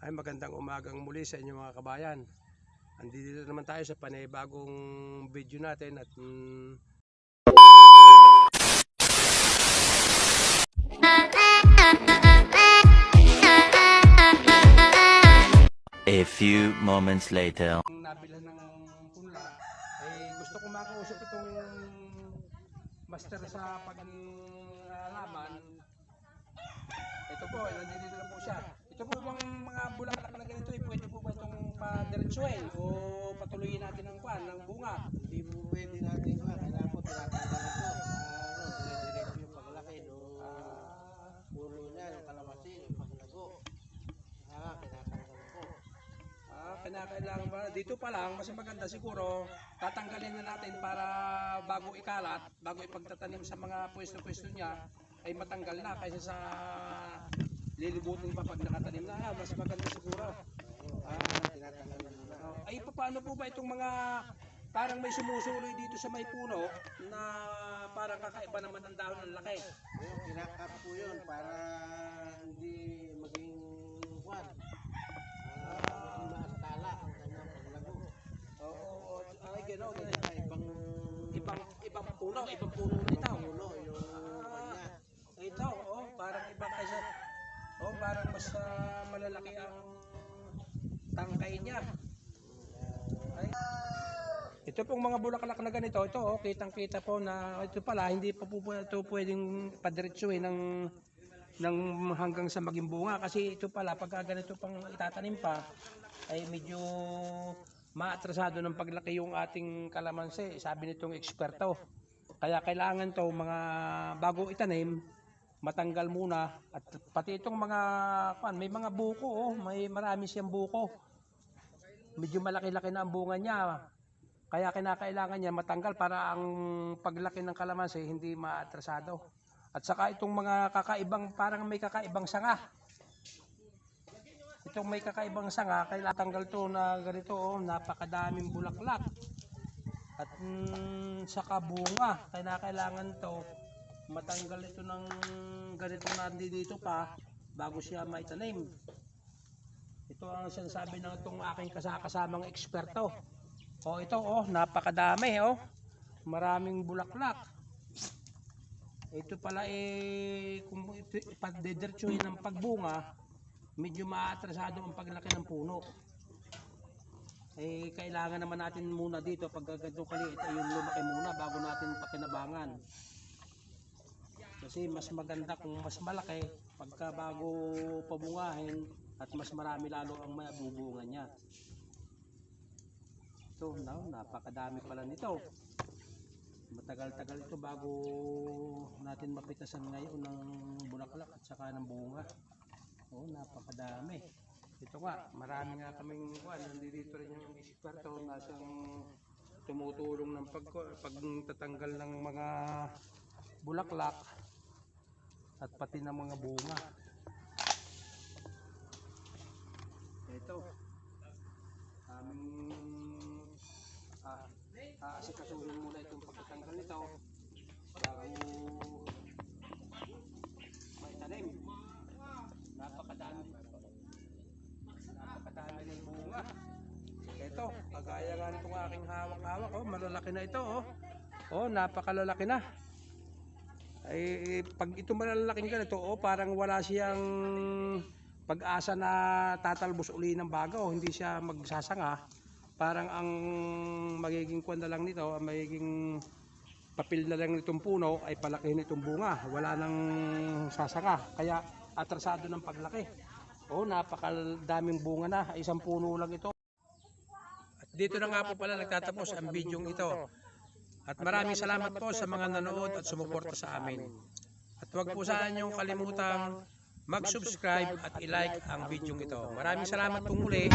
Ay magandang umagang muli sa inyo mga kabayan. Andito naman tayo sa panibagong video natin at A few moments later. nabilan ng punla ay gusto ko makausap itong master sa pag-alaman. Ito po, nandito na po siya. Ito po bang mga bulaklak na ganito, pwede po ba itong padiretsuhin o patuloyin natin ang kwan, ng bunga? Hindi po pwede natin ba? Kailangan po tinatanggal ito. Dire-diretso yung paglaki no. Puno niya, yung kalamansi, yung paglago. Kinatanggal po. Kinakailangan ba? Dito pa lang, mas maganda siguro, tatanggalin na natin para bago ikalat, bago ipagtatanim sa mga pwesto-pwesto niya, ay matanggal na kaysa sa lilibutin pa pag nakatanim na. Mas maganda siguro. Tinatanggal na. Ay, paano po ba itong mga parang may sumusuloy dito sa may puno na parang kakaiba naman ang dahon ng laki? Kinakap po yun para hindi maging kwan. Maastala ang kanyang paglago. Oo, ay gano'n. Ibang puno nito. Puno yung kanya. Ito, parang iba kaysa, parang mas malalaki ang tangkay niya. Ay. Ito pong mga bulaklak na ganito, ito kitang-kita po na ito pala, hindi pa po ito pwedeng padiretsuhin ng hanggang sa maging bunga. Kasi ito pala, pagka ganito pang itatanim pa, ay medyo maatrasado ng paglaki yung ating kalamansi, sabi nitong eksperto. Kaya kailangan to mga bago itanim, matanggal muna. At pati itong mga, may mga buko, may marami siyang buko. Medyo malaki-laki na ang bunga niya. Kaya kinakailangan niya matanggal para ang paglaki ng kalamansi hindi maatrasado. At saka itong mga kakaibang, parang may kakaibang sanga. Itong may kakaibang sanga, kailangan tanggal to na ganito, napakadaming bulaklak. At saka bunga, kailangan to matanggal ito ng ganito na dito pa bago siya maitanim. Ito ang sinasabi ng itong aking kasamang eksperto. Ito napakadami maraming bulaklak. Ito pala kung ipadidiretsuhin ng pagbunga, medyo maatrasado ang paglaki ng puno. Kailangan naman natin muna dito pag ganito kaliit ay yung lumaki muna bago natin pakinabangan. Kasi mas maganda kung mas malaki pagka bago pabungahin at mas marami lalo ang mabubunga niya. Ito, napakadami pala nito. Matagal-tagal ito bago natin mapitasan ngayon ng bulaklak at saka ng bunga. Napakadami. Ito nga, marami nga kaming nandito rin yung eksperto na siyang tumutulong ng pagtatanggal ng mga bulaklak at pati ng mga bunga. Ito, aming asikasuhin muna itong pagtatanggal nito bago may tanim. Napakadami ng bunga. Ito, kagaya nga itong aking hawak-hawak, malalaki na ito, napakalalaki na. Pag ito malalaking ganito, parang wala siyang pag-asa na tatalbos uli ng bago, hindi siya magsasanga. Parang ang magiging kwan na lang nito, ang magiging papel na lang nitong puno ay palaki nitong bunga. Wala nang sasanga, kaya atrasado ng paglaki. Napakadaming bunga na, isang puno lang ito. At dito na nga po pala nagtatapos ang bidyong ito. At maraming salamat po sa mga nanood at sumuporta sa amin. At huwag po sana niyong kalimutang mag-subscribe at i-like ang bidyong ito. Maraming salamat po muli.